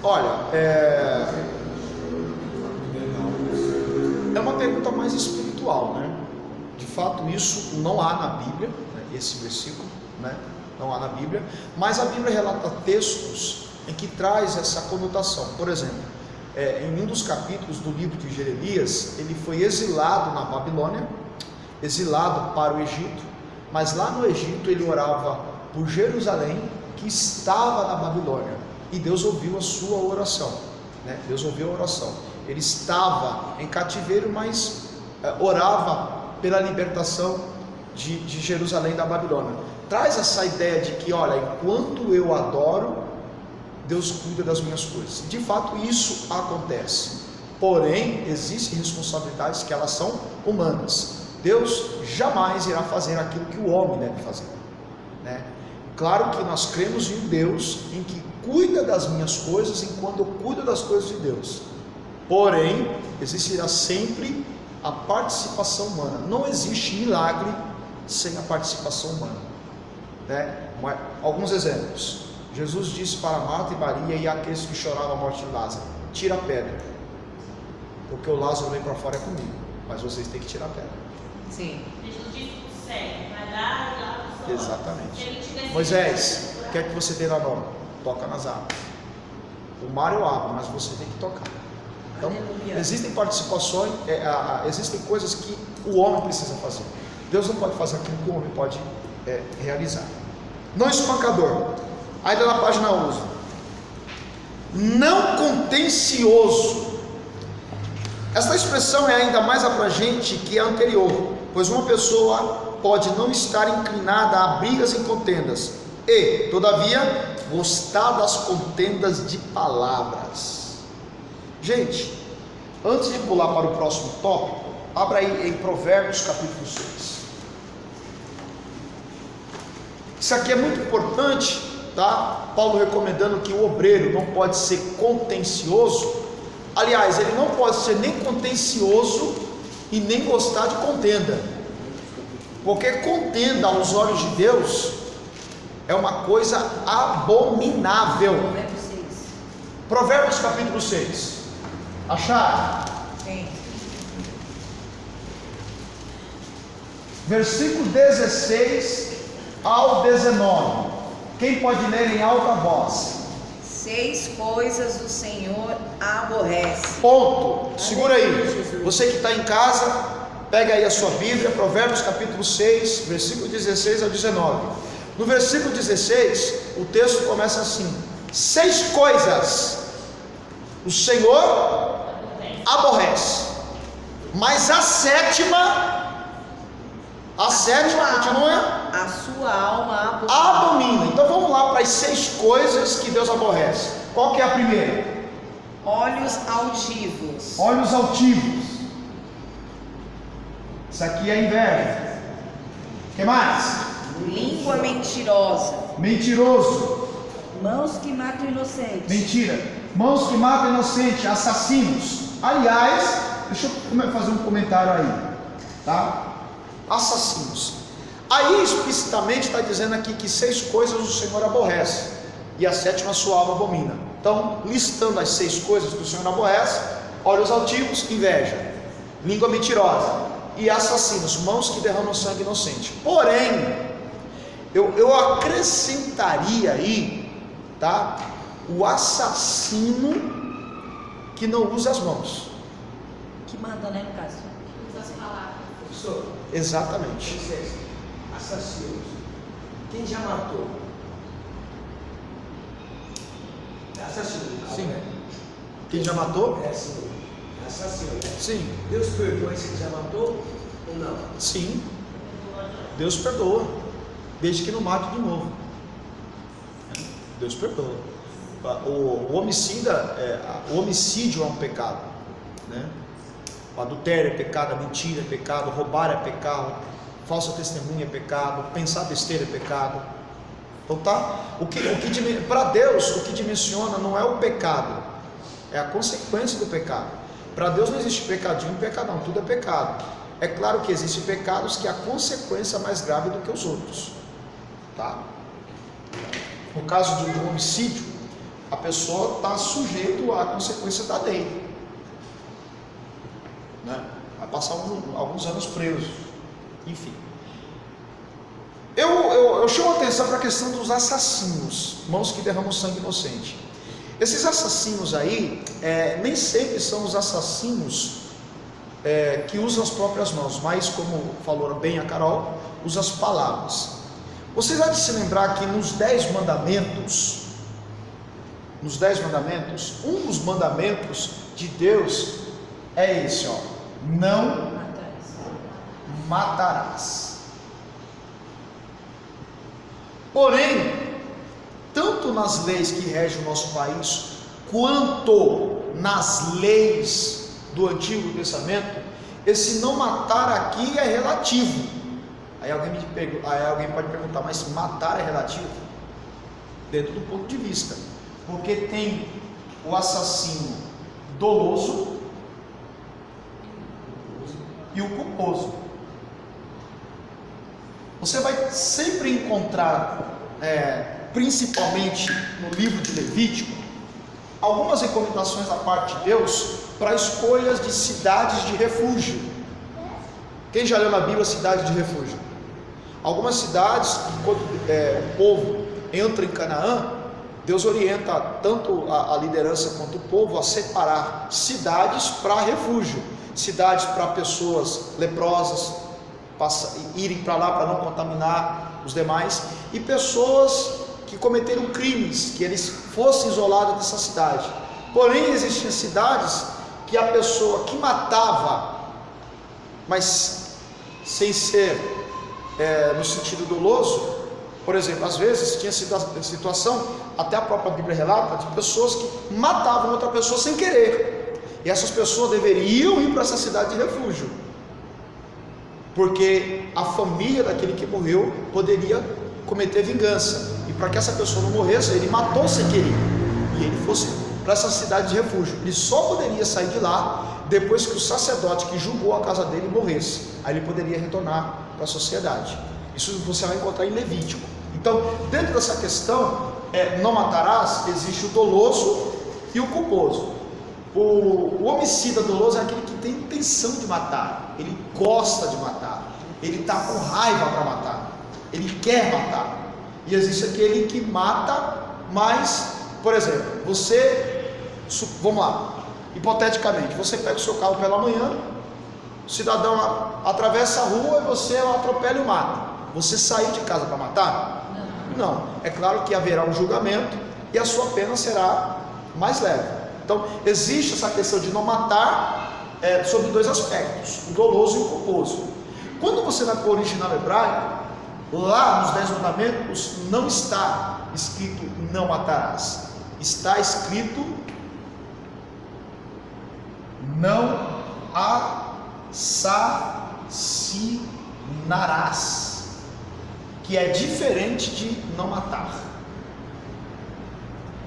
Olha, é uma pergunta mais espiritual, né? De fato, isso não há na Bíblia, né? Esse versículo, né? Não há na Bíblia, mas a Bíblia relata textos em que traz essa conotação. Por exemplo, em um dos capítulos do livro de Jeremias, ele foi exilado na Babilônia, exilado para o Egito, mas lá no Egito ele orava por Jerusalém, que estava na Babilônia, e Deus ouviu a sua oração, né? Deus ouviu a oração. Ele estava em cativeiro, mas orava pela libertação de Jerusalém da Babilônia. Traz essa ideia de que, olha, enquanto eu adoro, Deus cuida das minhas coisas. De fato, isso acontece. Porém, existem responsabilidades que elas são humanas. Deus jamais irá fazer aquilo que o homem deve fazer, né? Claro que nós cremos em um Deus em que cuida das minhas coisas enquanto eu cuido das coisas de Deus. Porém, existirá sempre a participação humana. Não existe milagre sem a participação humana, né? Alguns exemplos. Jesus disse para Marta e Maria e aqueles que choravam a morte de Lázaro: tira a pedra, porque o Lázaro vem para fora é comigo, mas vocês têm que tirar a pedra. Sim. Jesus disse para o cego: vai lá e lá para o sol. Exatamente. Moisés, quer que você dê na mão? Toca nas águas. O mar eu abro, mas você tem que tocar. Então, existem participações, existem coisas que o homem precisa fazer. Deus não pode fazer aquilo que o homem pode realizar. Não espancador. Ainda na página 11. Não contencioso. Esta expressão é ainda mais abrangente que a anterior, pois uma pessoa pode não estar inclinada a brigas e contendas e, todavia, gostar das contendas de palavras. Gente, antes de pular para o próximo tópico, abra aí em Provérbios capítulo 6. Isso aqui é muito importante, tá? Paulo recomendando que o obreiro não pode ser contencioso. Aliás, ele não pode ser nem contencioso e nem gostar de contenda, porque contenda aos olhos de Deus é uma coisa abominável. Provérbios capítulo 6. Acharam? Sim. Versículo 16 ao 19. Quem pode ler em alta voz? 6 coisas o Senhor aborrece. Ponto. Segura aí. Você que está em casa, pega aí a sua Bíblia, Provérbios capítulo 6, versículo 16 ao 19. No versículo 16, o texto começa assim: 6 coisas o Senhor aborrece, mas a sétima continua: a sua alma abomina. Então vamos lá para as 6 coisas que Deus aborrece. Qual que é a primeira? olhos altivos. Olhos altivos. Isso aqui é inveja. O que mais? Língua mentirosa. Mentiroso. Mãos que matam inocentes. Mentira. Mãos que matam inocente. Assassinos. Aliás, deixa eu fazer um comentário aí, tá? Assassinos. Aí explicitamente está dizendo aqui que 6 coisas o Senhor aborrece e a sétima sua alma abomina. Então, listando as 6 coisas que o Senhor aborrece: olhos altivos, inveja, língua mentirosa e assassinos, mãos que derramam sangue inocente. Porém, eu acrescentaria aí, tá? O assassino que não usa as mãos. Que manda, né, no caso? Usa as palavras. Professor, Exatamente. licença. Assassinos. Quem já matou? É assassino. Sim. Né? Quem já matou? É sim. É assassino. Né? Sim. Deus perdoa esse que já matou ou não? Sim. Deus perdoa, desde que não mate de novo. Deus perdoa. O homicídio é um pecado, né? O adultério é pecado, a mentira é pecado, roubar é pecado, falsa testemunha é pecado, pensar besteira é pecado. Então tá? Para Deus, o que dimensiona não é o pecado, é a consequência do pecado. Para Deus não existe pecadinho e pecadão, tudo é pecado. É claro que existem pecados que a consequência é mais grave do que os outros, tá? No caso do homicídio, a pessoa está sujeito à consequência da lei, né? Vai passar alguns anos preso, enfim. Eu chamo a atenção para a questão dos assassinos, mãos que derramam sangue inocente. Esses assassinos aí, nem sempre são os assassinos que usam as próprias mãos, mas como falou bem a Carol, usa as palavras. Vocês há de se lembrar que nos 10 mandamentos, um dos mandamentos de Deus é esse, ó: não matarás. Porém, tanto nas leis que regem o nosso país, quanto nas leis do Antigo Testamento, esse não matar aqui é relativo. Aí alguém pode perguntar, mas matar é relativo? Dentro do ponto de vista, porque tem o assassino doloso e o culposo. Você vai sempre encontrar, principalmente no livro de Levítico, algumas recomendações da parte de Deus para escolhas de cidades de refúgio. Quem já leu na Bíblia cidade de refúgio? Algumas cidades, quando o povo entra em Canaã, Deus orienta tanto a liderança quanto o povo a separar cidades para refúgio, cidades para pessoas leprosas irem para lá para não contaminar os demais, e pessoas que cometeram crimes, que eles fossem isolados dessa cidade. Porém, existiam cidades que a pessoa que matava, mas sem ser no sentido doloso, por exemplo, às vezes tinha situação, até a própria Bíblia relata, de pessoas que matavam outra pessoa sem querer, e essas pessoas deveriam ir para essa cidade de refúgio, porque a família daquele que morreu poderia cometer vingança, e para que essa pessoa não morresse, ele matou sem querer, e ele fosse para essa cidade de refúgio. Ele só poderia sair de lá depois que o sacerdote que julgou a casa dele morresse, aí ele poderia retornar para a sociedade. Isso você vai encontrar em Levítico. Então, dentro dessa questão, não matarás, existe o doloso e o culposo. O homicida doloso é aquele que tem intenção de matar, ele gosta de matar, ele está com raiva para matar, ele quer matar. E existe aquele que mata, mas, por exemplo, vamos lá, hipoteticamente, você pega o seu carro pela manhã, o cidadão atravessa a rua e você atropela e o mata. Você saiu de casa para matar? Não. É claro que haverá um julgamento e a sua pena será mais leve. Então, existe essa questão de não matar sobre dois aspectos, o doloso e o culposo. Quando você vai para o original hebraico, lá nos 10 mandamentos não está escrito não matarás, está escrito não assassinarás, que é diferente de não matar.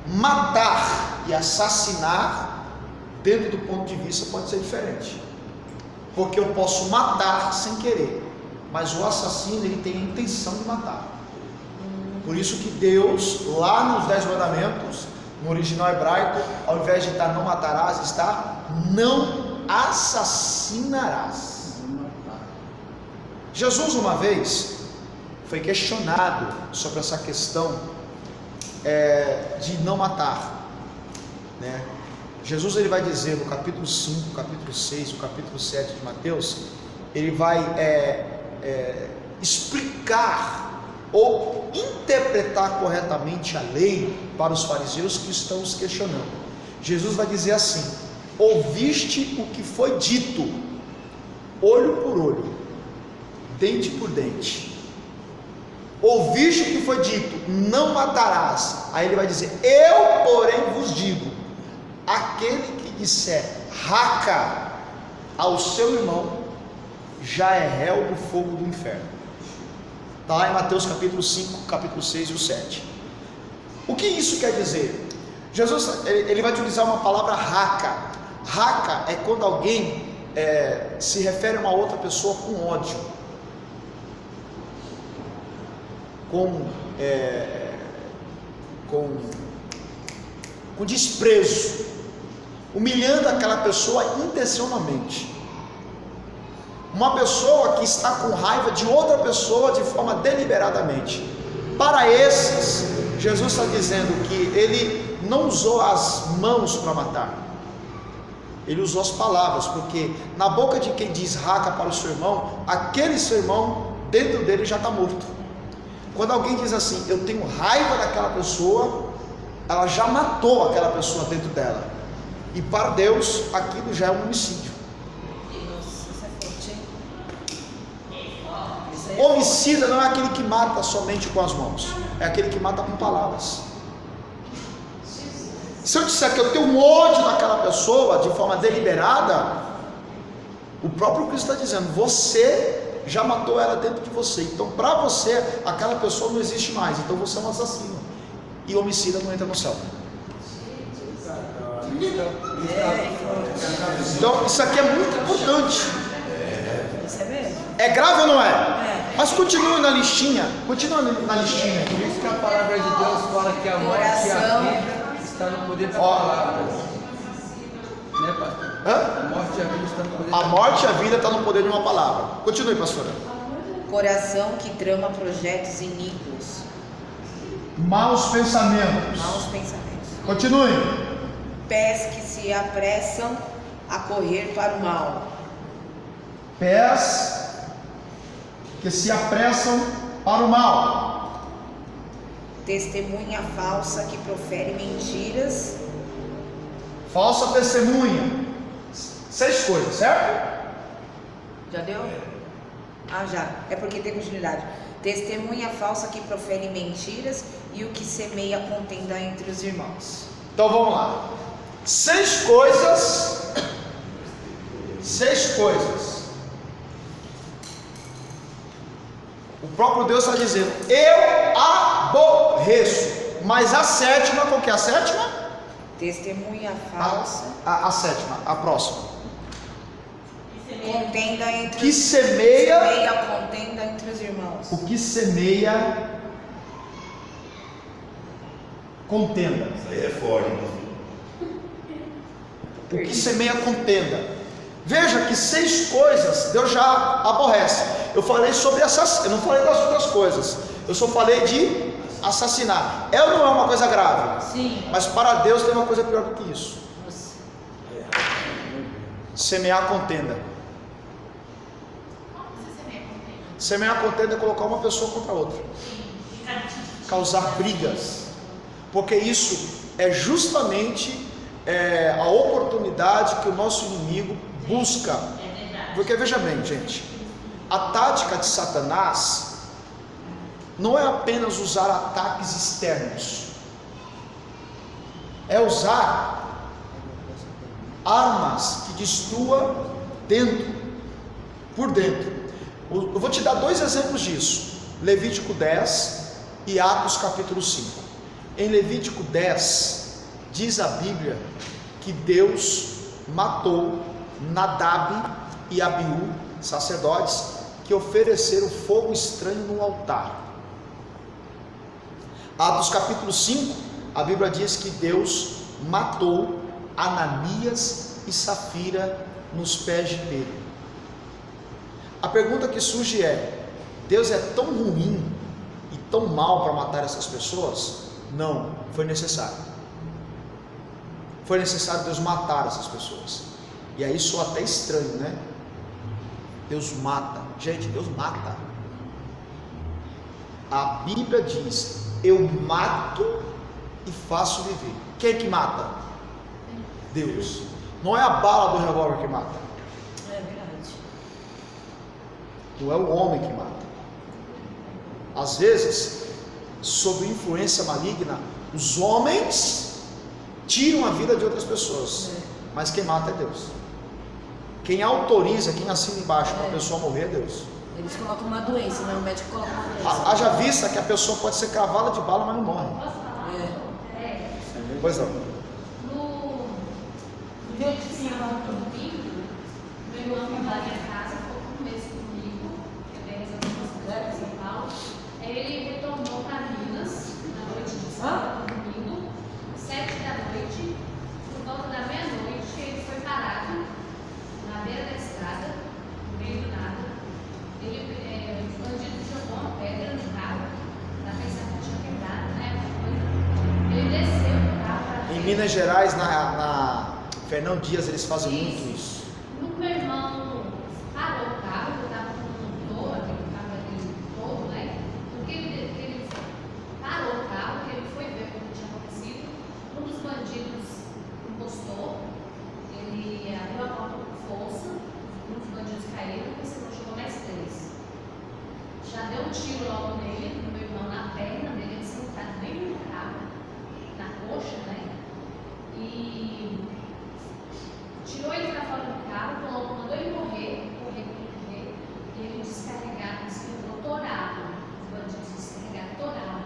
Matar e assassinar, dentro do ponto de vista, pode ser diferente, porque eu posso matar sem querer, mas o assassino, ele tem a intenção de matar. Por isso que Deus, lá nos 10 mandamentos, no original hebraico, ao invés de estar não matarás, está não assassinarás. Jesus uma vez foi questionado sobre essa questão de não matar, né? Jesus, ele vai dizer no capítulo 5, capítulo 6, o capítulo 7 de Mateus, ele vai explicar ou interpretar corretamente a lei para os fariseus que estão os questionando. Jesus vai dizer assim: ouviste o que foi dito, olho por olho, dente por dente. Ouviste o que foi dito, não matarás. Aí ele vai dizer: eu porém vos digo, aquele que disser raca ao seu irmão, já é réu do fogo do inferno. Está lá em Mateus capítulo 5, capítulo 6 e o 7. O que isso quer dizer? Jesus, ele vai utilizar uma palavra raca. Raca é quando alguém se refere a uma outra pessoa com ódio, com desprezo, humilhando aquela pessoa intencionalmente. Uma pessoa que está com raiva de outra pessoa de forma deliberadamente. Para esses, Jesus está dizendo que ele não usou as mãos para matar, ele usou as palavras, porque na boca de quem diz raca para o seu irmão, aquele seu irmão dentro dele já está morto. Quando alguém diz assim, eu tenho raiva daquela pessoa, ela já matou aquela pessoa dentro dela, e para Deus aquilo já é um homicídio. Homicida não é aquele que mata somente com as mãos, é aquele que mata com palavras. Se eu disser que eu tenho um ódio daquela pessoa de forma deliberada, o próprio Cristo está dizendo, você já matou ela dentro de você, então para você aquela pessoa não existe mais, então você é um assassino, e homicida não entra no céu. Então isso aqui é muito importante. É grave ou não é? Mas continue na listinha. Continua na listinha. Por isso que a palavra de Deus fala que a morte e a vida está no poder da palavra. Né, pastor? Hã? A morte e a vida está no poder A morte e a vida está no poder de uma palavra. Continue, pastora. Coração que trama projetos iníquos. Maus pensamentos. Maus pensamentos. Continue. Pés que se apressam a correr para o mal. Pés que se apressam para o mal. Testemunha falsa que profere mentiras. Falsa testemunha. 6 coisas, certo? Já deu? Ah, já. É porque tem continuidade. Testemunha falsa que profere mentiras e o que semeia contenda entre os irmãos. Então vamos lá. 6 coisas. 6 coisas. O próprio Deus está dizendo, eu aborreço. Mas a sétima, qual que é a sétima? Testemunha falsa. A sétima, a próxima. Contenda entre Que semeia contenda entre os irmãos. o que semeia contenda. Isso aí é forte, O que semeia contenda. Veja que 6 coisas Deus já aborrece. Eu falei sobre assassinato, eu não falei das outras coisas. Eu só falei de assassinar. É ou não é uma coisa grave? Sim. Mas para Deus tem uma coisa pior do que isso. Semear contenda. Como você semeia contenda? Semear contenda é colocar uma pessoa contra a outra, causar brigas, porque isso é justamente a oportunidade que o nosso inimigo busca. Porque veja bem, gente, a tática de Satanás não é apenas usar ataques externos, é usar armas que destrua por dentro. Eu vou te dar 2 exemplos disso, Levítico 10 e Atos capítulo 5. Em Levítico 10 diz a Bíblia que Deus matou Nadab e Abiú, sacerdotes, que ofereceram fogo estranho no altar. Atos capítulo 5, a Bíblia diz que Deus matou Ananias e Safira nos pés de Pedro. A pergunta que surge é: Deus é tão ruim e tão mau para matar essas pessoas? Não, foi necessário. Foi necessário Deus matar essas pessoas. E aí soa até estranho, né? Deus mata. Gente, Deus mata. A Bíblia diz: eu mato e faço viver. Quem é que mata? Deus. Não é a bala do revólver que mata. É verdade. Não é o homem que mata. Às vezes, sob influência maligna, os homens tiram a vida de outras pessoas, mas quem mata é Deus. Quem autoriza, quem assina embaixo para a pessoa morrer é Deus. Eles colocam uma doença, né? O médico coloca uma doença. Haja vista que a pessoa pode ser cravada de bala, mas não morre. É. Pois não. No dia que tinha lá no domingo, meu irmão foi lá em casa, ficou um mês comigo, eu dei resolver em São Paulo. Aí ele retornou para Minas na noite de sábado, domingo, 7 da noite. Minas Gerais, na Fernão Dias, eles fazem muito isso. No meu irmão parou o carro, eu estava com um motor, aquele carro daquele todo, né? Porque ele parou o carro, porque ele foi ver o que tinha acontecido. Um dos bandidos encostou, ele abriu a porta com força, um dos bandidos caíram, e você não chegou mais 3. Já deu um tiro logo nele, no meu irmão, na perna dele, ele sentado bem no carro, na coxa, né? E tirou ele para fora do carro, mandou ele correr, e ele descarregado, entrou torado. Os bandidos descarregaram torado.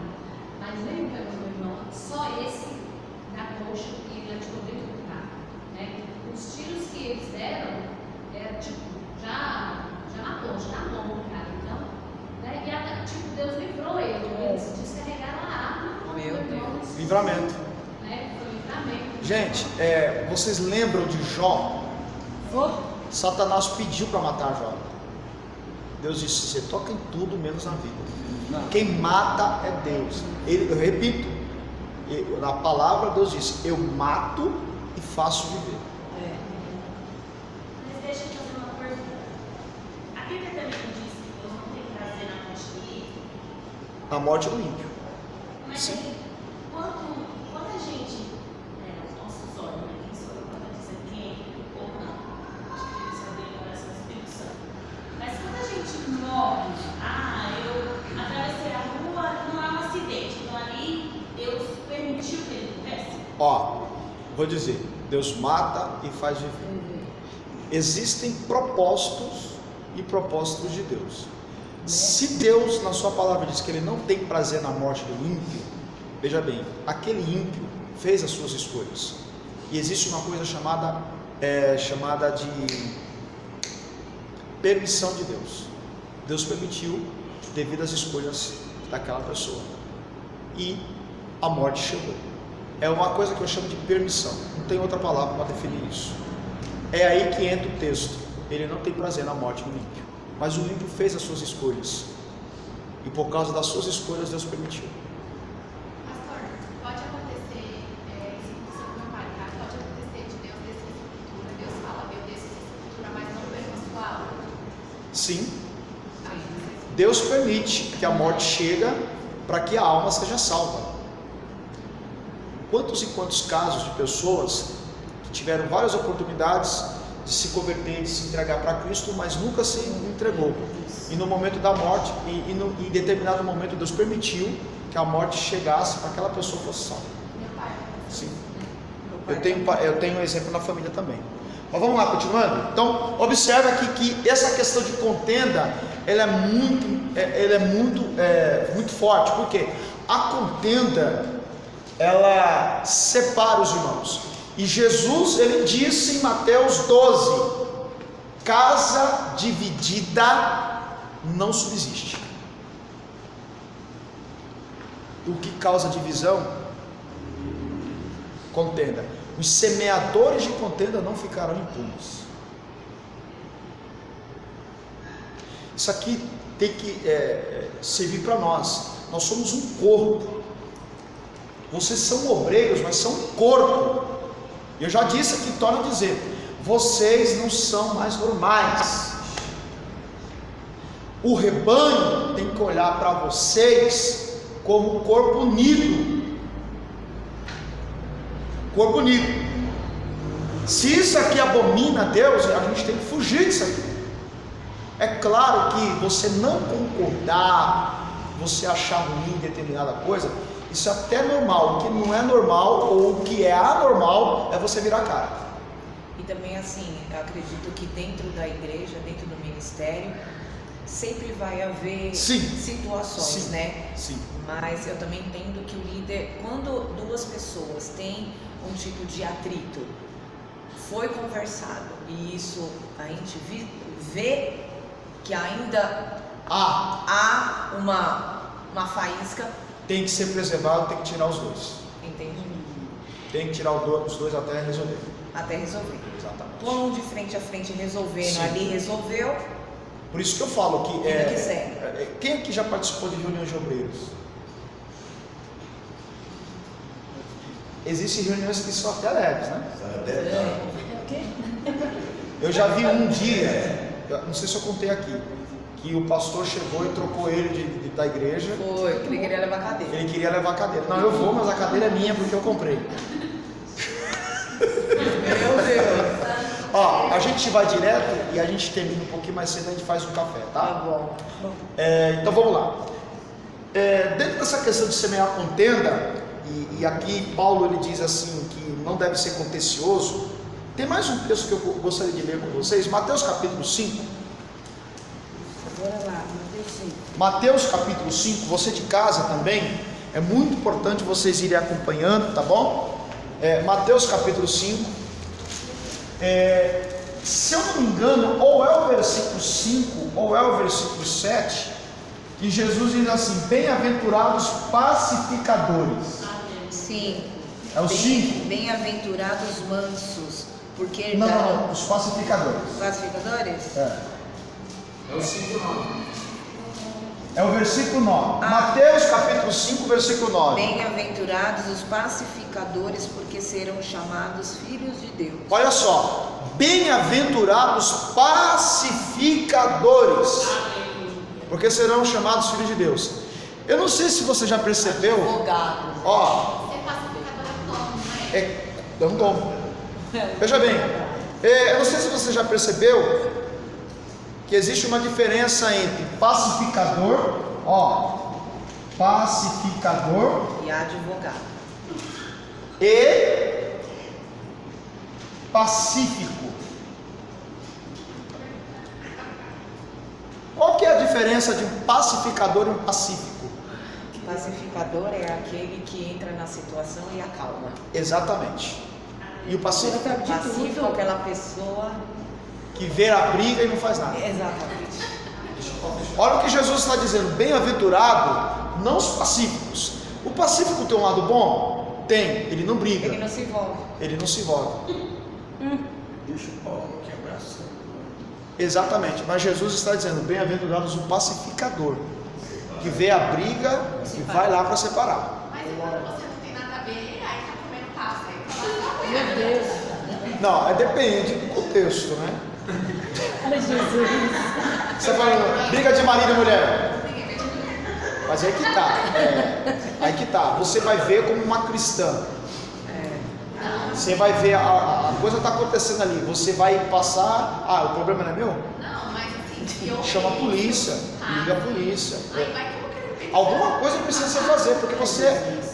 Mas nem pegou meu irmão, só esse na coxa e ele atirou dentro do carro. Né? Os tiros que eles deram, tipo, já matou, já amou o cara. Então, né? E tipo, Deus livrou ele, eles descarregaram a arma. Meu Deus. Livramento. Né? Foi livramento. Gente, vocês lembram de Jó? Satanás pediu para matar Jó. Deus disse: você toca em tudo menos na vida. Quem mata é Deus. Eu repito, na palavra Deus disse: eu mato e faço viver. Mas deixa eu fazer uma pergunta. A Bíblia também diz que Deus não tem prazer na morte do ímpio? A morte do ímpio. Mas Sim. aí, quando a gente, os nossos olhos, né, quem sou eu para dizer quem é ou não, acho que isso é dele, coração do Espírito Santo. Mas quando a gente morre, eu atravessei a rua, não há um acidente, então ali Deus permitiu que ele morresse? Vou dizer, Deus mata e faz viver. Existem propósitos e propósitos de Deus. Se Deus, na sua palavra, diz que Ele não tem prazer na morte do ímpio, veja bem, aquele ímpio fez as suas escolhas. E existe uma coisa chamada de permissão de Deus. Deus permitiu devido às escolhas daquela pessoa. E a morte chegou. É uma coisa que eu chamo de permissão. Não tem outra palavra para definir isso. É aí que entra o texto. Ele não tem prazer na morte do ímpio. Mas o ímpio fez as suas escolhas. E por causa das suas escolhas, Deus permitiu. Pastor, pode acontecer, isso aconteceu com meu pai, tá? Pode acontecer de Deus descer essa cultura. Deus fala, Deus desce essa cultura, mas não permite a sua alma. Sim. Deus permite que a morte chegue para que a alma seja salva. Quantos e quantos casos de pessoas que tiveram várias oportunidades de se converter, de se entregar para Cristo, mas nunca se entregou. E no momento da morte, em determinado momento, Deus permitiu que a morte chegasse para que aquela pessoa fosse salva. Meu pai. Sim. Eu tenho um exemplo na família também. Mas vamos lá, continuando. Então, observe aqui que essa questão de contenda, ela é muito forte. Porque a contenda, ela separa os irmãos. E Jesus, ele disse em Mateus 12: casa dividida não subsiste. O que causa divisão? Contenda. Os semeadores de contenda não ficarão impunes. Isso aqui tem que servir para nós. Nós somos um corpo. Vocês são obreiros, mas são um corpo. Eu já disse aqui, torno a dizer: vocês não são mais normais. O rebanho tem que olhar para vocês como um corpo unido. Corpo unido. Se isso aqui abomina a Deus, a gente tem que fugir disso aqui. É claro que você não concordar, você achar ruim determinada coisa, isso é até normal. O que não é normal ou o que é anormal é você virar a cara. E também assim, eu acredito que dentro da igreja, dentro do ministério, sempre vai haver situações, né? Sim. Mas eu também entendo que o líder, quando duas pessoas têm um tipo de atrito, foi conversado, e isso a gente vê que ainda há uma faísca, tem que ser preservado, tem que tirar os dois. Entende? Tem que tirar os dois até resolver. Até resolver. Exatamente. Pôr um de frente a frente resolvendo, Sim. ali resolveu. Por isso que eu falo que Vida que segue. quem aqui já participou de reuniões de obreiros? Existem reuniões que são até leves, né? Eu já vi um dia, não sei se eu contei aqui, que o pastor chegou e trocou ele da igreja. Foi, porque ele queria levar a cadeira. Ele queria levar a cadeira. Não, eu vou, mas a cadeira é minha porque eu comprei. Meu Deus. Ó, a gente vai direto e a gente termina um pouquinho mais cedo, a gente faz um café, tá? Tá bom. Então vamos lá. Dentro dessa questão de semear contenda, e aqui Paulo ele diz assim que não deve ser contencioso. Tem mais um texto que eu gostaria de ler com vocês, Mateus capítulo 5. Bora lá, Mateus 5. Mateus capítulo 5, você de casa também, é muito importante vocês irem acompanhando, tá bom? Mateus capítulo 5, se eu não me engano, ou é o versículo 5, ou é o versículo 7, que Jesus diz assim: bem-aventurados pacificadores. Sim. É o 5? Bem-aventurados mansos, porque Não, os pacificadores. Pacificadores? É o 5, 9. É o versículo 9. Mateus capítulo 5, versículo 9. Bem-aventurados os pacificadores, porque serão chamados filhos de Deus. Olha só, bem-aventurados pacificadores, porque serão chamados filhos de Deus. Eu não sei se você já percebeu. Advogado. Ó, Ser pacificador é dom, não é? é um dom. Veja bem, eu não sei se você já percebeu que existe uma diferença entre pacificador, pacificador E advogado. e pacífico. Qual que é a diferença de um pacificador e um pacífico? Pacificador é aquele que entra na situação e acalma. Exatamente. E o pacífico? Pacífico é aquela pessoa. Que vê a briga e não faz nada. Exatamente. Olha o que Jesus está dizendo: bem-aventurado, não os pacíficos. O pacífico tem um lado bom? Tem, ele não briga. Ele não se envolve. Ele não se envolve. Deixa o pau quebrar. Exatamente, mas Jesus está dizendo: bem-aventurados o pacificador, que vê a briga e vai lá para separar. Mas quando você não tem nada a ver, aí tá comendo pasta. Aí fala, Meu Deus. Não, depende do contexto, né? Ai, Jesus. Você fala, briga de marido e mulher. Mas aí que tá. Aí que tá. Você vai ver como uma cristã. Você vai ver, a coisa está acontecendo ali. Você vai passar. O problema não é meu? não, mas assim, eu Chama a polícia. Liga a polícia. Aí vai que eu vou querer ver. Alguma coisa precisa ser fazer,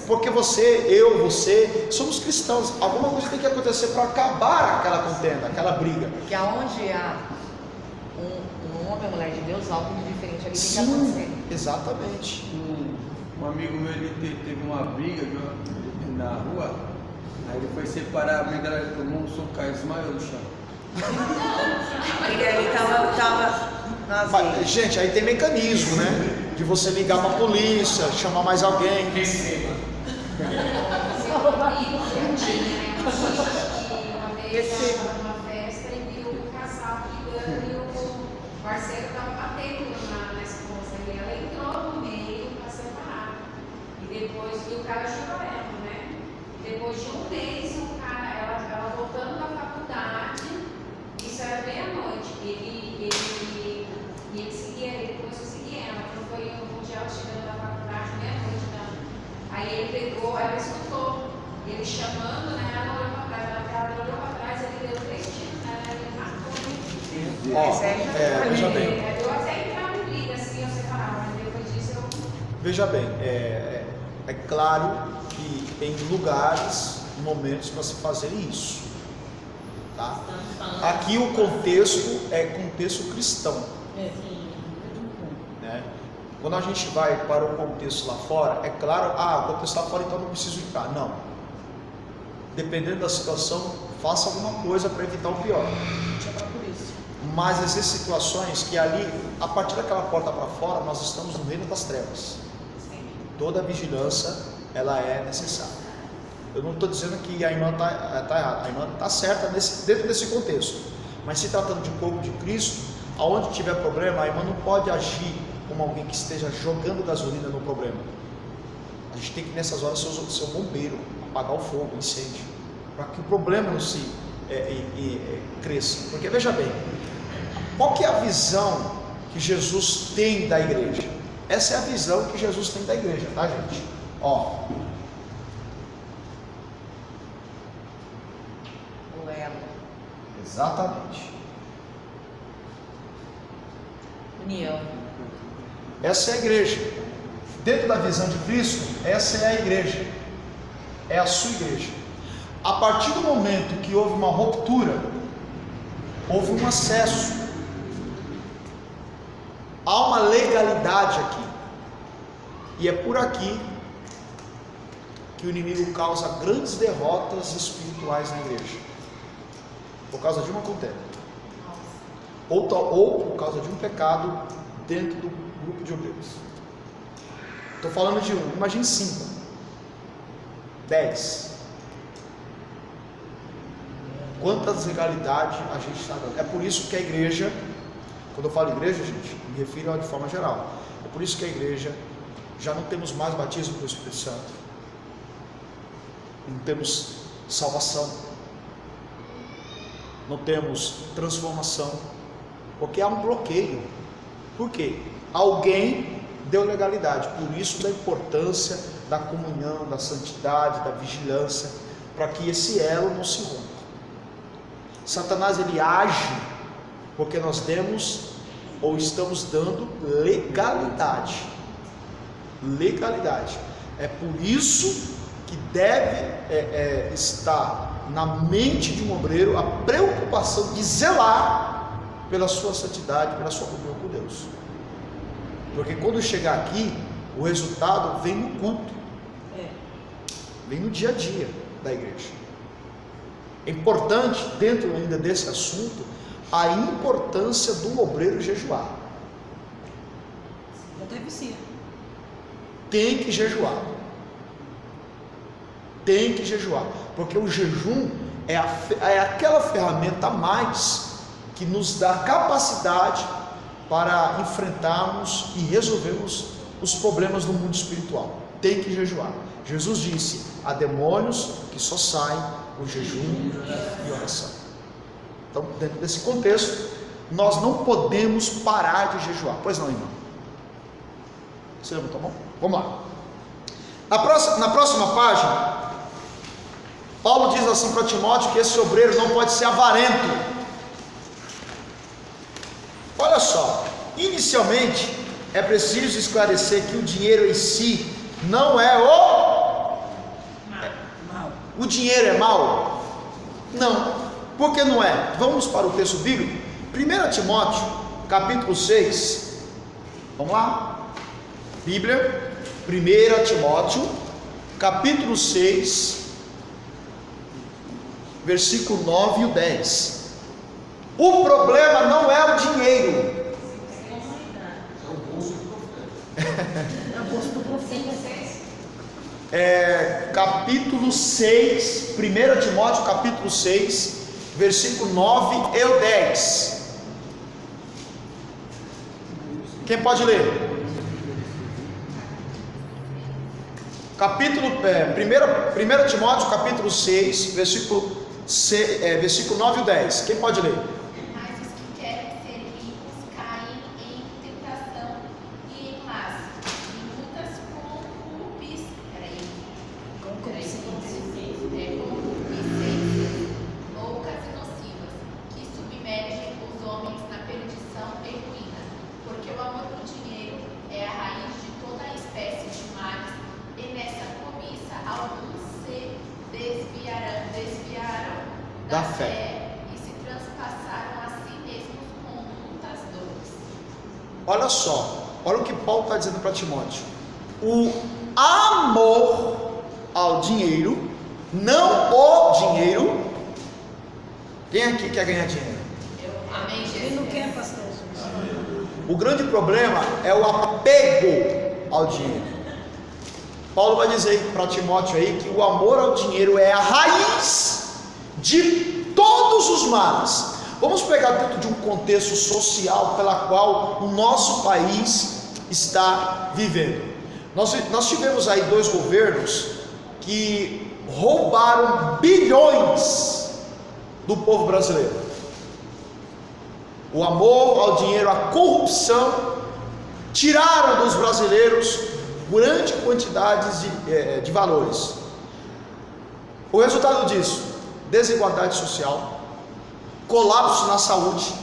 porque você, somos cristãos. Alguma coisa tem que acontecer para acabar aquela contenda, aquela briga. Que aonde há um homem ou mulher de Deus, algo de diferente ali tem que Sim, acontecer. exatamente. Um amigo meu, ele teve uma briga na rua, aí ele foi separar a briga, ele tomou um soco, caiu, desmaiou no chão. Porque ele tava nas Mas, gente, aí tem mecanismo, né? De você ligar para a polícia, chamar mais alguém. Uma vez estava numa festa e viu um casal brigando e o parceiro estava batendo na esposa e ela entrou no meio para separar. E depois, e o cara chorando, né? Depois de um mês, ela voltando da faculdade, isso era meia-noite, ele seguia, ele começou a seguir ela, então foi um mundial chegando da faculdade, meia-noite, não. Aí ele pegou, ela escutou, ele chamando, né? Ela olhou para trás, ela olhou para trás, ele deu 3 tiros, né? Ele matou, né? Veja bem. Eu até entrava em briga assim, eu separava, mas depois disso eu. Veja bem, é claro que tem lugares, momentos para se fazer isso, tá? Aqui o contexto é contexto cristão, né? Quando a gente vai para o contexto lá fora, é claro, o contexto lá fora, então não preciso entrar. Não. Dependendo da situação, faça alguma coisa para evitar o pior. Mas existem situações que ali, a partir daquela porta para fora, nós estamos no reino das trevas. Toda vigilância, ela é necessária. Eu não estou dizendo que a irmã está errada, a irmã está certa dentro desse contexto. Mas se tratando de corpo de Cristo, aonde tiver problema, a irmã não pode agir como alguém que esteja jogando gasolina no problema. A gente tem que nessas horas ser o bombeiro. apagar o fogo, o incêndio, para que o problema não se cresça. Porque veja bem, qual que é a visão que Jesus tem da igreja? Essa é a visão que Jesus tem da igreja, tá, gente? Ó, O elo. exatamente. União. Essa é a igreja. Dentro da visão de Cristo, essa é a igreja. É a sua igreja. A partir do momento que houve uma ruptura, houve um acesso. Há uma legalidade aqui. E é por aqui que o inimigo causa grandes derrotas espirituais na igreja. Por causa de uma contenda. Ou por causa de um pecado dentro do grupo de obreiros. Estou falando de um, imagine 5, 10. Quanta deslegalidade a gente está dando. É por isso que a igreja, quando eu falo igreja, gente, me refiro de forma geral. É por isso que a igreja, já não temos mais batismo com o Espírito Santo. Não temos salvação. Não temos transformação. Porque há um bloqueio. Por quê? Alguém deu legalidade. Por isso da importância da comunhão, da santidade, da vigilância, para que esse elo não se rompa. Satanás, ele age porque nós demos ou estamos dando legalidade. Legalidade. É por isso que deve estar na mente de um obreiro a preocupação de zelar pela sua santidade, pela sua comunhão com Deus. Porque quando chegar aqui, o resultado vem no culto, vem no dia a dia da igreja. É importante, dentro ainda desse assunto, a importância do obreiro jejuar. Até vicia. Tem que jejuar. Tem que jejuar. Porque o jejum é aquela ferramenta a mais que nos dá capacidade para enfrentarmos e resolvermos os problemas do mundo espiritual. Tem que jejuar. Jesus disse: há demônios que só saem com jejum e oração. Então, dentro desse contexto, nós não podemos parar de jejuar. Pois não, irmão? Você levantou a mão? Vamos lá. Na próxima página, Paulo diz assim para Timóteo que esse obreiro não pode ser avarento. Olha só, inicialmente é preciso esclarecer que o dinheiro em si não é o dinheiro é mau? Não. Por que não é? Vamos para o texto bíblico. 1 Timóteo, capítulo 6. Vamos lá. Bíblia, 1 Timóteo, capítulo 6, versículo 9 e o 10. O problema não é o dinheiro. Capítulo 6, 1 Timóteo, capítulo 6, versículo 9 e o 10. Quem pode ler? Capítulo 1 Timóteo, capítulo 6, versículo 9 e o 10. Quem pode ler? Mas os que querem ser ricos caem em tentação e em laço, em muitas concupiscências, loucas e nocivas, que submergem os homens na perdição e ruína, porque o amor do dinheiro é a raiz de toda a espécie de males, e nessa cobiça alguns se desviaram da fé e se transpassaram a si mesmos com muitas dores. Olha só, olha o que Paulo está dizendo para Timóteo. O amor ao dinheiro, não o dinheiro. Quem aqui quer ganhar dinheiro? Amém, Jesus. Ele não quer, pastor. O grande problema é o apego ao dinheiro. Paulo vai dizer para Timóteo aí que o amor ao dinheiro é a raiz de todos os males. Vamos pegar dentro de um contexto social pela qual o nosso país está vivendo. Nós tivemos aí 2 governos que roubaram bilhões do povo brasileiro. O amor ao dinheiro, a corrupção, tiraram dos brasileiros grande quantidade de valores. O resultado disso: desigualdade social, colapso na saúde,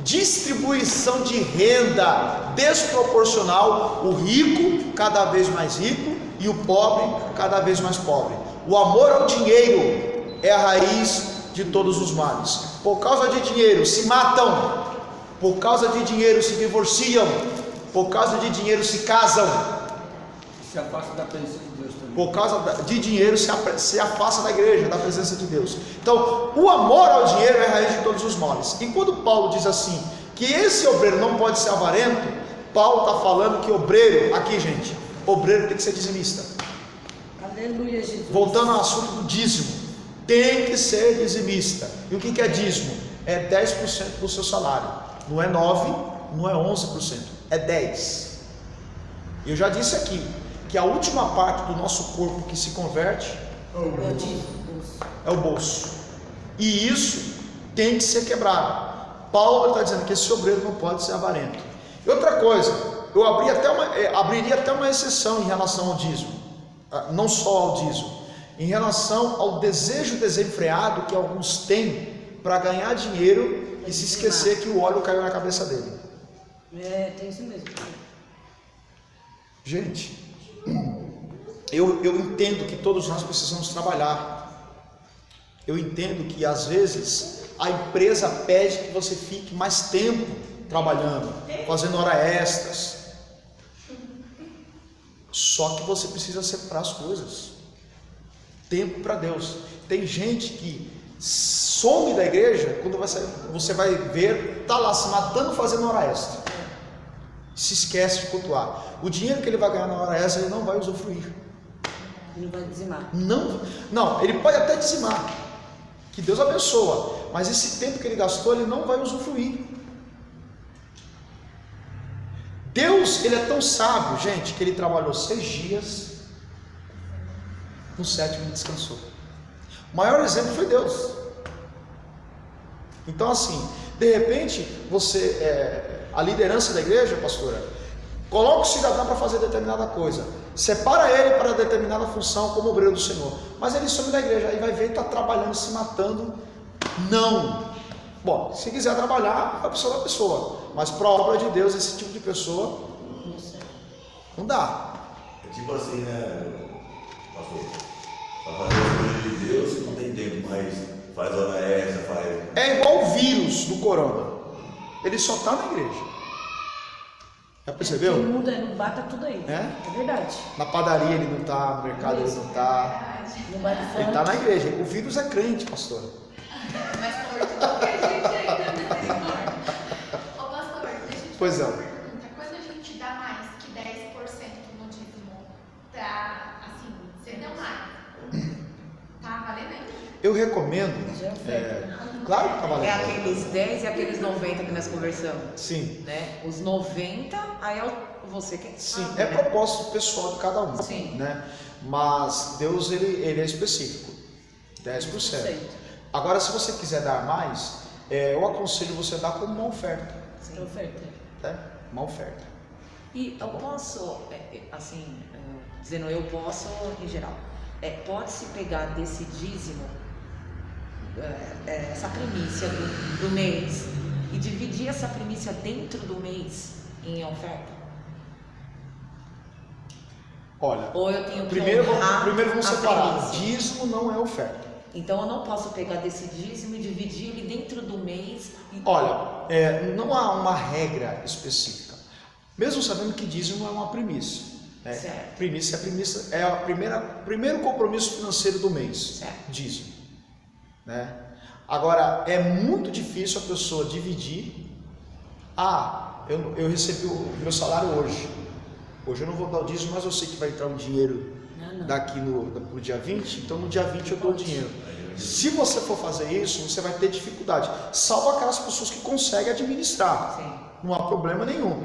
distribuição de renda desproporcional, o rico cada vez mais rico e o pobre cada vez mais pobre. O amor ao dinheiro é a raiz de todos os males. Por causa de dinheiro se matam, por causa de dinheiro se divorciam, por causa de dinheiro se casam, Se afasta da presença de Deus também. por causa de dinheiro se afasta da igreja, da presença de Deus. Então, o amor ao dinheiro é a raiz de todos os males. E quando Paulo diz assim, que esse obreiro não pode ser avarento, Paulo está falando que obreiro, aqui gente, obreiro tem que ser dizimista. Aleluia, Jesus. Voltando ao assunto do dízimo, tem que ser dizimista. E o que é dízimo? É 10% do seu salário. Não é 9%, não é 11%, é 10%. Eu já disse aqui, que a última parte do nosso corpo que se converte é o bolso. E isso tem que ser quebrado. Paulo está dizendo que esse obreiro não pode ser avarento. E outra coisa, eu abriria até uma exceção em relação ao dízimo, não só ao dízimo, em relação ao desejo desenfreado que alguns têm para ganhar dinheiro e se esquecer que o óleo caiu na cabeça dele. Tem isso mesmo. Gente, eu entendo que todos nós precisamos trabalhar. Eu entendo que às vezes a empresa pede que você fique mais tempo trabalhando, fazendo horas extras. Só que você precisa separar as coisas. Tempo para Deus. Tem gente que some da igreja, quando você vai ver, está lá se matando fazendo hora extra. Se esquece de cultuar. O dinheiro que ele vai ganhar na hora extra, ele não vai usufruir. Não vai dizimar. Não, ele pode até dizimar, que Deus abençoa, mas esse tempo que ele gastou, ele não vai usufruir. Deus, ele é tão sábio, gente, que ele trabalhou 6 dias, no 7º ele descansou. O maior exemplo foi Deus. Então assim, de repente, a liderança da igreja, pastora, coloca o cidadão para fazer determinada coisa, separa ele para determinada função como obreiro do Senhor, mas ele some da igreja, aí vai ver, está trabalhando, se matando. Não. Bom, se quiser trabalhar, é a pessoa da pessoa, mas para a obra de Deus, esse tipo de pessoa não dá. É tipo assim, né, pastor? Para fazer as coisas de Deus não tem tempo, mas faz hora extra, faz. É igual o vírus do corona, ele só está na igreja. Já percebeu? Quem muda, não bata tudo aí. É verdade. Na padaria ele não está, no mercado ele não está. Não bate Ele fora. está na igreja. O vírus é crente, pastor. Mas torto de qualquer jeito ainda, né? Ô pastor, deixa eu te Pois fazer é. uma pergunta. Quando a gente dá mais que 10% no dízimo pra, assim, você deu mais, tá valendo ainda? Eu recomendo. Já é oferta. Claro que está É valendo. aqueles 10 e aqueles 90 que nós conversamos, Sim. né? Os 90, aí é você quem Sim, sabe, é né? propósito pessoal de cada um. Sim. Né? Mas Deus ele é específico. 10%. Agora, se você quiser dar mais, eu aconselho você a dar como uma oferta. É oferta. Né? Uma oferta. E eu posso, assim, dizendo eu posso em geral, pode-se pegar desse dízimo, essa primícia do mês, e dividir essa primícia dentro do mês em oferta? Olha, Ou eu tenho que primeiro honrar vamos a separar. primícia? Dízimo não é oferta. Então eu não posso pegar desse dízimo e dividir ele dentro do mês. Olha, não há uma regra específica. Mesmo sabendo que dízimo é uma primícia. Né? Certo. Primícia é a primeiro compromisso financeiro do mês. Certo. Dízimo. Né? Agora, é muito difícil a pessoa dividir. Eu recebi o meu salário hoje. Hoje eu não vou dar o dízimo, mas eu sei que vai entrar um dinheiro daqui no dia 20, então no dia 20 eu dou o dinheiro. Se você for fazer isso, você vai ter dificuldade. Salvo aquelas pessoas que conseguem administrar. Sim. não há problema nenhum.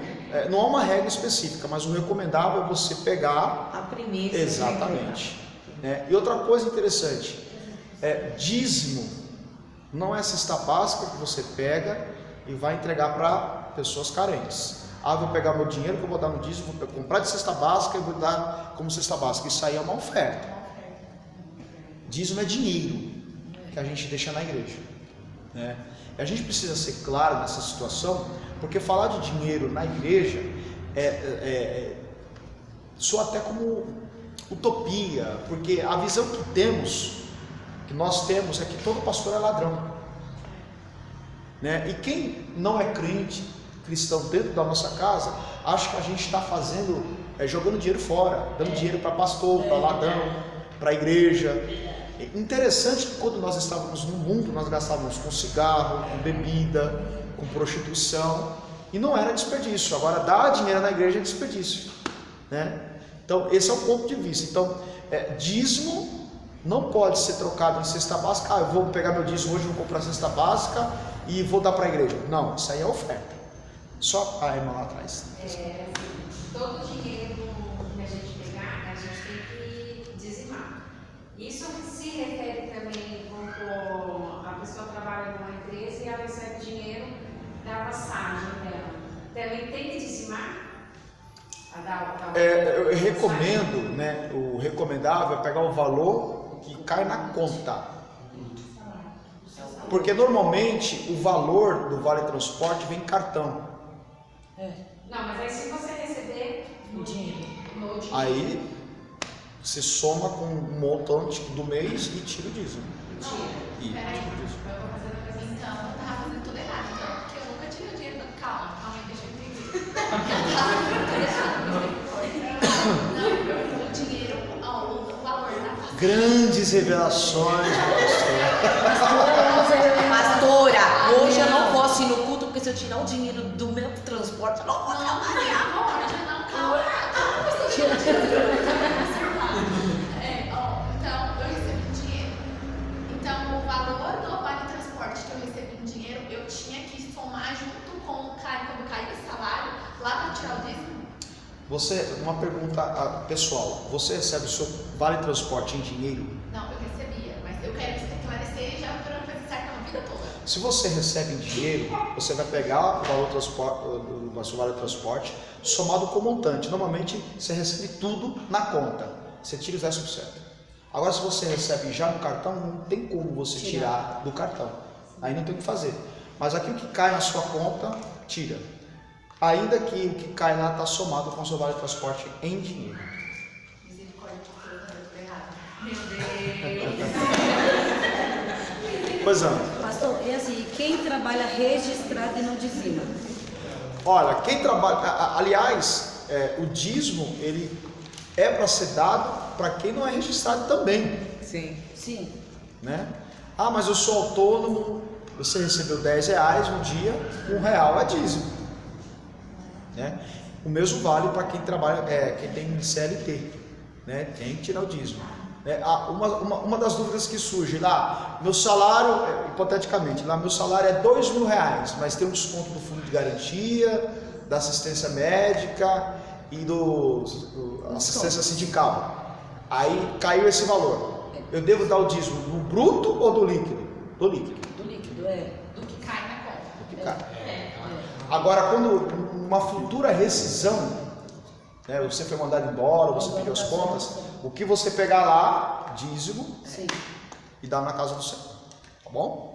Não há uma regra específica, mas o recomendável é você pegar... A primícia. Exatamente. E outra coisa interessante, dízimo não é cesta básica que você pega e vai entregar para pessoas carentes. Vou pegar meu dinheiro que eu vou dar no dízimo, vou comprar de cesta básica e vou dar como cesta básica. Isso aí é uma oferta. Dízimo é dinheiro que a gente deixa na igreja. A gente precisa ser claro nessa situação, porque falar de dinheiro na igreja soa até como utopia, porque a visão que nós temos é que todo pastor é ladrão, e quem não é cristão dentro da nossa casa, acha que a gente está fazendo, jogando dinheiro fora, dando dinheiro para pastor, para ladrão, para a igreja. Interessante que quando nós estávamos no mundo, nós gastávamos com cigarro, com bebida, com prostituição, e não era desperdício. Agora, dar dinheiro na igreja é desperdício, Então, esse é o ponto de vista. Então, dízimo não pode ser trocado em cesta básica. Eu vou pegar meu dízimo hoje, vou comprar cesta básica e vou dar para a igreja. Não, isso aí é oferta. Só a irmã lá atrás. Todo dinheiro que a gente pegar, a gente tem que dizimar. Isso se refere também quando a pessoa trabalha numa empresa e ela recebe dinheiro da passagem dela. Também tem que dizimar? Eu recomendo, o recomendável é pegar o valor que cai na conta. Porque normalmente o valor do Vale Transporte vem em cartão. Não, mas aí se você receber no dinheiro, aí você soma com um montante do mês e tira o dízimo. Peraí, eu vou fazer uma coisa. Então, eu tava fazendo tudo errado, então, porque eu nunca tirei o dinheiro da... Calma aí, deixa eu entender. Não, o dinheiro, o valor da passagem. Grandes revelações, Pastora, hoje eu não posso ir no culto, porque se eu tirar o dinheiro do meu transporte, eu não vou trabalhar. Calma. Então, eu recebi um dinheiro. Então, o valor do Vale Transporte que eu recebi em dinheiro, eu tinha que somar junto com o quando caiu o salário, lá para tirar o dízimo. Uma pergunta pessoal, você recebe o seu Vale Transporte em dinheiro? Não, eu recebia, mas eu quero esclarecer já para não fazer certo a vida toda. Se você recebe em dinheiro, você vai pegar o valor do seu Vale Transporte somado com o montante. Normalmente você recebe tudo na conta, você tira os 10%. Agora, se você recebe já no cartão, não tem como você tirar do cartão, aí não tem o que fazer. Mas aquilo que cai na sua conta, tira. Ainda que o que cai lá está somado com o seu Vale Transporte em dinheiro. Misericórdia, eu errado. Meu Deus. Pois é. Pastor, é assim, quem trabalha registrado e não dizima? Olha, quem trabalha, aliás, o dízimo, ele é para ser dado para quem não é registrado também. Sim. Mas eu sou autônomo, você recebeu R$10 no dia, R$1 é dízimo. O mesmo vale para quem trabalha, quem tem CLT, tem que tirar o dízimo. Uma das dúvidas que surge lá, meu salário, hipoteticamente, meu salário é R$2.000, mas tem um desconto do fundo de garantia, da assistência médica e do assistência sindical. Aí caiu esse valor. Eu devo dar o dízimo no bruto ou do líquido? Do líquido. Do líquido, Do que cai na conta. Do que cai. Agora, quando uma futura rescisão, você foi mandado embora, você pediu as contas, o que você pegar lá, dízimo, e dá na casa do Senhor, tá bom?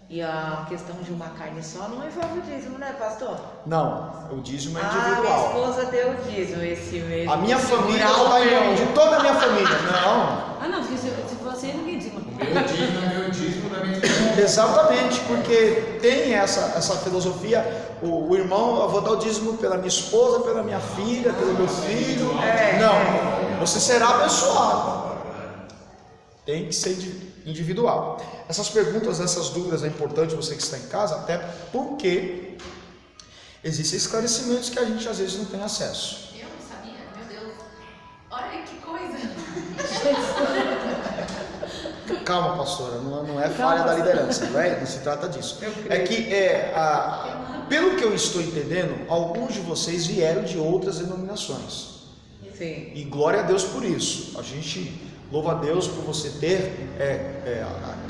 E a questão de uma carne só não envolve o dízimo, né, pastor? Não, o dízimo é Minha individual. esposa deu o dízimo esse mês. A minha família, eu vou dar em nome de toda a minha família. Não, porque se você ninguém dizima. Meu dízimo da minha exatamente, porque tem essa filosofia, o irmão, eu vou dar o dízimo pela minha esposa, pela minha filha, pelo meu filho. Não, você será abençoado. Tem que ser individual. Essas perguntas, essas dúvidas é importante você que está em casa, até porque existem esclarecimentos que a gente às vezes não tem acesso. Eu não sabia, meu Deus. Olha que coisa. Calma, pastora, não é falha da liderança, não se trata disso. É que Pelo que eu estou entendendo, alguns de vocês vieram de outras denominações. Sim. E glória a Deus por isso. A gente louva a Deus por você ter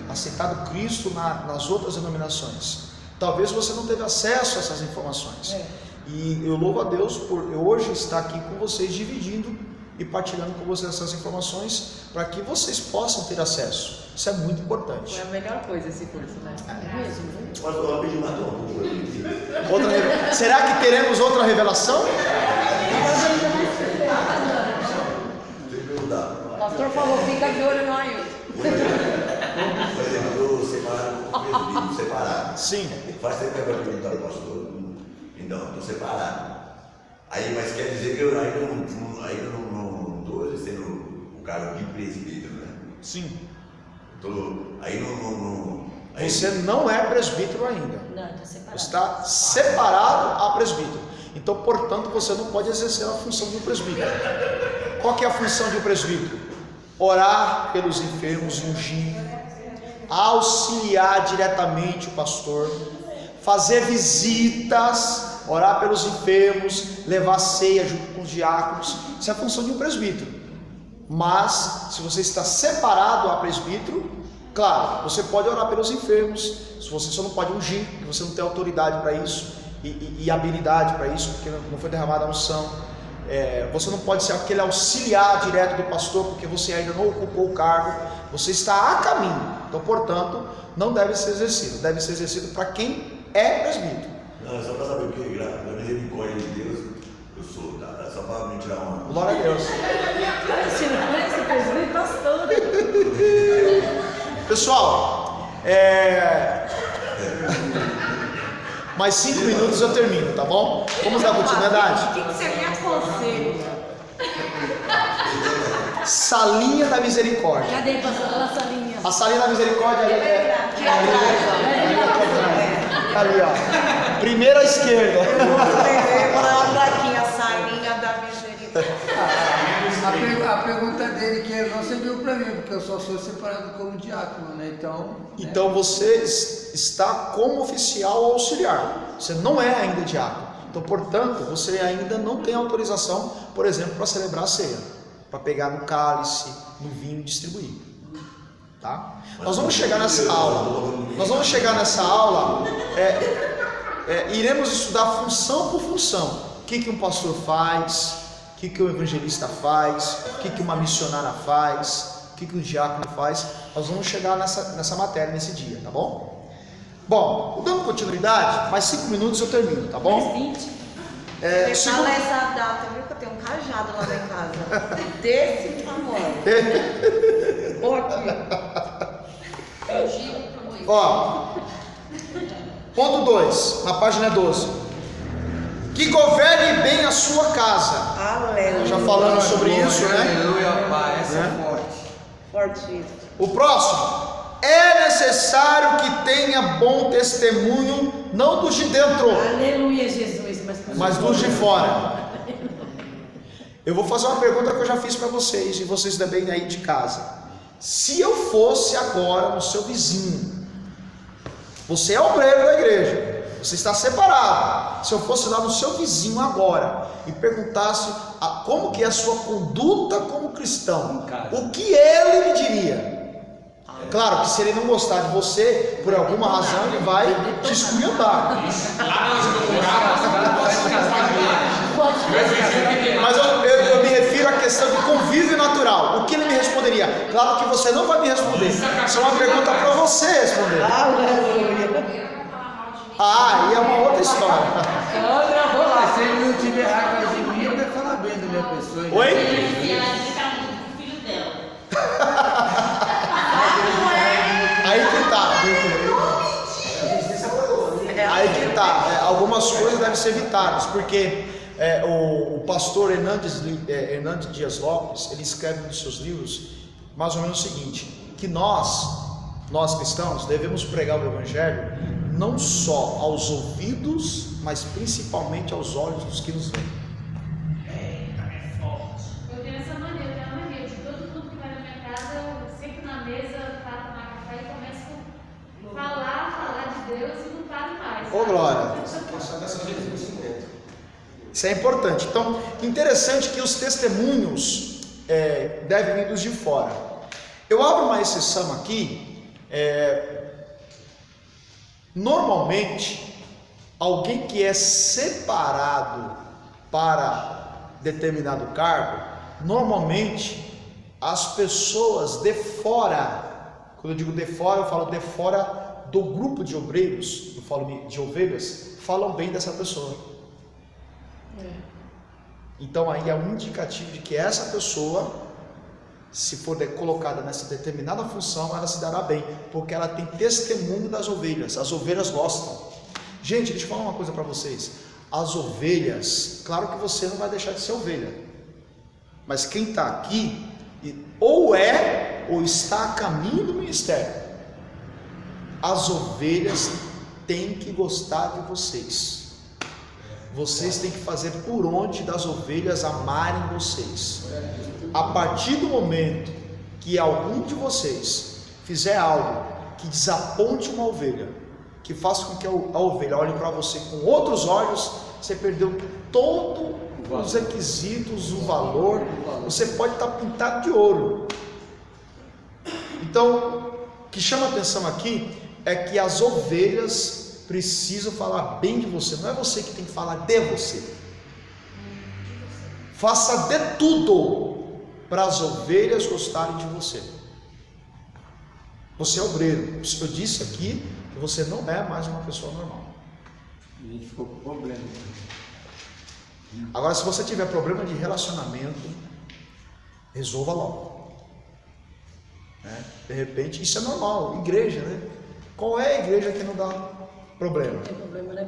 aceitado Cristo nas outras denominações. Talvez você não teve acesso a essas informações. E eu louvo a Deus por eu hoje estar aqui com vocês, dividindo e partilhando com vocês essas informações, para que vocês possam ter acesso. Isso é muito importante. Foi a melhor coisa esse curso, né? É mesmo. Mas eu vou pedir uma Será que teremos outra revelação? O pastor falou, fica de olho no Ailton. Por exemplo, eu separado. Sim. Faz tempo que eu perguntar ao pastor. Então, estou separado. Aí, mas quer dizer que eu ainda não estou exercendo o cargo de presbítero, né? Sim. Aí Você não é presbítero ainda. Não, está separado. Você está separado a presbítero. Então, portanto, você não pode exercer a função de um presbítero. Qual que é a função de um presbítero? Orar pelos enfermos, ungir, auxiliar diretamente o pastor, fazer visitas, orar pelos enfermos, levar ceia junto com os diáconos. Isso é a função de um presbítero. Mas, se você está separado a presbítero, claro, você pode orar pelos enfermos, você só não pode ungir, porque você não tem autoridade para isso e habilidade para isso, porque não foi derramada a unção. Você não pode ser aquele auxiliar direto do pastor, porque você ainda não ocupou o cargo, você está a caminho. Então, portanto, não deve ser exercido, deve ser exercido para quem é presbítero. Não, é só para saber o que, pela misericórdia de Deus, eu sou, tá? É só para me tirar uma. Glória a Deus. Esse presbítero pastor. Pessoal, mais 5 minutos eu termino, tá bom? Vamos dar continuidade? O que você me aconselha? Salinha da Misericórdia. Cadê, pastor? A salinha. A salinha da Misericórdia Aqui atrás, ó. ali, ó. Primeira à esquerda. Eu vou aqui a salinha da misericórdia. A pergunta dele que ele não serviu para mim, porque eu só sou separado como diácono, né? Então você está como oficial ou auxiliar. Você não é ainda diácono. Então, portanto, você ainda não tem autorização, por exemplo, para celebrar a ceia, para pegar no cálice, no vinho e distribuir. Tá? Nós vamos chegar nessa aula. Iremos estudar função por função. O que um pastor faz, o que o evangelista faz, o que uma missionária faz, o que o diácono faz. Nós vamos chegar nessa matéria nesse dia, tá bom? Bom, dando continuidade, mais 5 minutos eu termino, tá bom? 20. Você fala essa data, viu que eu tenho um cajado lá em casa. Desse tamanho. Ou aqui. Ó, ponto 2, na página 12. Que governe bem a sua casa. Aleluia. Já falamos sobre isso, né? Aleluia, Pai, essa é forte. Fortíssimo. O próximo. É necessário que tenha bom testemunho, não dos de dentro, Aleluia, Jesus. mas dos de fora. Eu vou fazer uma pergunta que eu já fiz para vocês, e vocês também aí de casa. Se eu fosse agora no seu vizinho, você é obreiro da igreja, você está separado. Se eu fosse lá no seu vizinho agora e perguntasse como que é a sua conduta como cristão, o que ele me diria? Claro que se ele não gostar de você, por alguma razão, ele vai te esculhambar. Mas eu me refiro à questão de convívio natural. O que ele me responderia? Claro que você não vai me responder. Isso é uma pergunta para você responder. Ah, e é uma outra história. Mas se ele não tiver raiva de mim, ele vai falar bem da minha pessoa. Oi? E ela fica muito com o filho dela. Aí que tá. Algumas coisas devem ser evitadas, porque o pastor Hernandes Dias Lopes, ele escreve nos seus livros mais ou menos o seguinte: que nós cristãos devemos pregar o evangelho não só aos ouvidos, mas principalmente aos olhos dos que nos veem. Eu tenho essa maneira, de todo mundo que vai na minha casa, eu sempre na mesa, para tomar café e começo a falar de Deus e não paro mais. Ô glória! Isso é importante. Então, interessante que os testemunhos devem vir dos de fora. Eu abro uma exceção aqui. Normalmente, alguém que é separado para determinado cargo, normalmente as pessoas de fora, quando eu digo de fora, eu falo de fora do grupo de obreiros, eu falo de ovelhas, falam bem dessa pessoa. Então aí é um indicativo de que essa pessoa, se for colocada nessa determinada função, ela se dará bem, porque ela tem testemunho das ovelhas. As ovelhas gostam. Gente, deixa eu falar uma coisa para vocês. As ovelhas, claro que você não vai deixar de ser ovelha, mas quem está aqui ou está a caminho do ministério, as ovelhas têm que gostar de vocês. Vocês têm que fazer por onde das ovelhas amarem vocês. A partir do momento que algum de vocês fizer algo que desaponte uma ovelha, que faça com que a ovelha olhe para você com outros olhos, você perdeu todos os requisitos, o valor. Você pode estar pintado de ouro. Então, o que chama a atenção aqui é que as ovelhas precisam falar bem de você. Não é você que tem que falar de você. Faça de tudo para as ovelhas gostarem de você. Você é obreiro. Eu disse aqui que você não é mais uma pessoa normal. A gente ficou com problema. Agora, se você tiver problema de relacionamento, resolva logo. De repente, isso é normal. Igreja, né? Qual é a igreja que não dá problema? Tem problema, né?